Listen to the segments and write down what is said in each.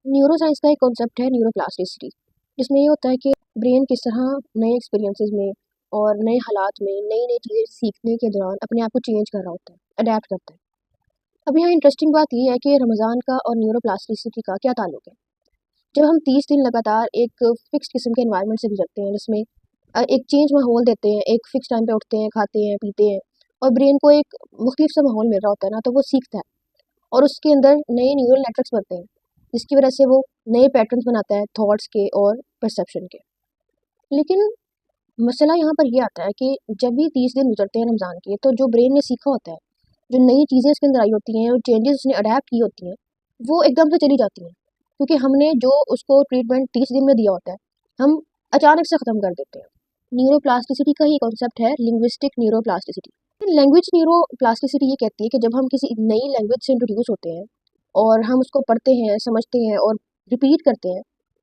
Neuro science का एक concept है न्यूरोप्लास्टिसिटी, जिसमें ये होता है कि ब्रेन किस तरह नए एक्सपीरियंसेस में और नए हालात में नई नई चीज़ें सीखने के दौरान अपने आप को चेंज कर रहा होता है, अडेप्ट करता है। अब यहाँ इंटरेस्टिंग बात ये है कि रमज़ान का और न्यूरोप्लास्टिसिटी का क्या ताल्लुक है। जब हम 30 दिन लगातार एक फ़िक्स किस्म के एनवायरनमेंट से गुजरते हैं, जिसमें एक चेंज माहौल देते हैं, एक फ़िक्स टाइम पे उठते हैं, खाते हैं, पीते हैं और ब्रेन को एक मुख्तलिफ सा माहौल मिल रहा होता है ना, तो वो सीखता है और उसके अंदर नए न्यूरल नेटवर्क्स बनते हैं, जिसकी वजह से वो नए पैटर्न्स बनाता है थॉट्स के और परसेप्शन के। लेकिन मसला यहाँ पर ये आता है कि जब भी 30 दिन गुजरते हैं रमज़ान के, तो जो ब्रेन ने सीखा होता है, जो नई चीज़ें उसके अंदर आई होती हैं और चेंजेस उसने अडेप्ट की होती हैं, वो एकदम से चली जाती हैं, क्योंकि हमने जो उसको ट्रीटमेंट 30 दिन में दिया होता है, हम अचानक से ख़त्म कर देते हैं। न्यूरोप्लास्टिसिटी का ही कॉन्सेप्ट है लिंग्विस्टिक न्यूरोप्लास्टिसिटी। लैंग्वेज न्यूरोप्लास्टिसिटी ये कहती है कि जब हम किसी नई लैंग्वेज से इंट्रोड्यूस होते हैं और हम उसको पढ़ते हैं, समझते हैं और रिपीट करते हैं,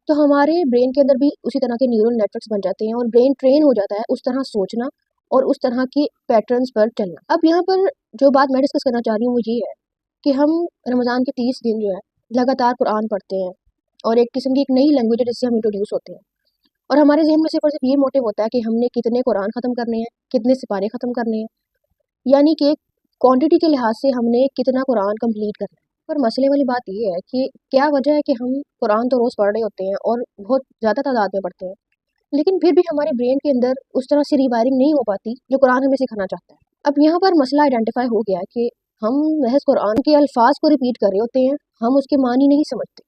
तो हमारे ब्रेन के अंदर भी उसी तरह के न्यूरल नेटवर्क्स बन जाते हैं और ब्रेन ट्रेन हो जाता है उस तरह सोचना और उस तरह के पैटर्न्स पर चलना। अब यहाँ पर जो बात मैं डिस्कस करना चाह रही हूँ वो ये है कि हम रमज़ान के 30 दिन जो है लगातार कुरान पढ़ते हैं और एक किस्म की एक नई लैंग्वेज है जिससे हम इंट्रोड्यूस होते हैं, और हमारे जहन में सिर्फ और सिर्फ ये मोटिव होता है कि हमने कितने कुरान ख़त्म करने हैं, कितने सिपारे ख़त्म करने हैं, यानी कि क्वांटिटी के लिहाज से हमने कितना कुरान कंप्लीट करना है। पर मसले वाली बात ये है कि क्या वजह है कि हम कुरान तो रोज़ पढ़ रहे होते हैं और बहुत ज़्यादा तादाद में पढ़ते हैं, लेकिन फिर भी हमारे ब्रेन के अंदर उस तरह से रिवायरिंग नहीं हो पाती जो कुरान हमें सिखाना चाहता है। अब यहाँ पर मसला आइडेंटिफाई हो गया कि हम महज कुरान के अल्फाज को रिपीट कर रहे होते हैं, हम उसके मानी नहीं समझते।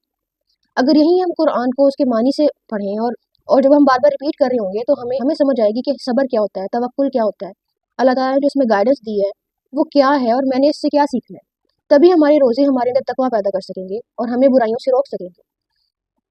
अगर यही हम कुरान को उसके मानी से पढ़ें और जब हम बार बार रिपीट कर रहे होंगे तो हमें हमें समझ आएगी कि सब्र क्या होता है, तवक्कुल क्या होता है, अल्लाह ताला ने जो इसमें गाइडेंस दी है वो क्या है और मैंने इससे क्या सीखना है। तभी हमारे रोज़े हमारे अंदर तकवा पैदा कर सकेंगे और हमें बुराइयों से रोक सकेंगे।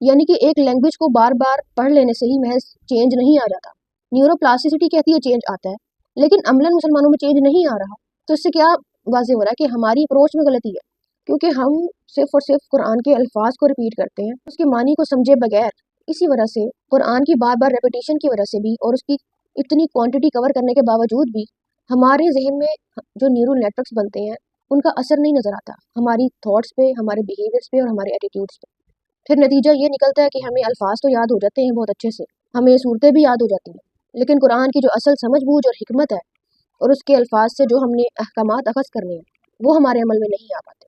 यानी कि एक लैंग्वेज को बार बार पढ़ लेने से ही महज चेंज नहीं आ जाता। न्यूरोप्लास्टिसिटी कहती है चेंज आता है, लेकिन अमलन मुसलमानों में चेंज नहीं आ रहा। तो इससे क्या वाज़ेह हो रहा है कि हमारी अप्रोच में गलती है, क्योंकि हम सिर्फ और सिर्फ कुरान के अल्फाज को रिपीट करते हैं, उसके मानी को समझे बगैर। इसी वजह से कुरान की बार बार रेपिटेशन की वजह से भी और उसकी इतनी क्वांटिटी कवर करने के बावजूद भी हमारे जहन में जो न्यूरल नेटवर्क्स बनते हैं उनका असर नहीं नज़र आता हमारी थॉट्स पे, हमारे बिहेवियर्स पे और हमारे एटीट्यूड्स पे। फिर नतीजा ये निकलता है कि हमें अल्फाज तो याद हो जाते हैं बहुत अच्छे से, हमें सूरतें भी याद हो जाती हैं, लेकिन कुरान की जो असल समझ बूझ और हिकमत है और उसके अल्फाज से जो हमने अहकामात अखज़ करने हैं वो हमारे अमल में नहीं आ पाते।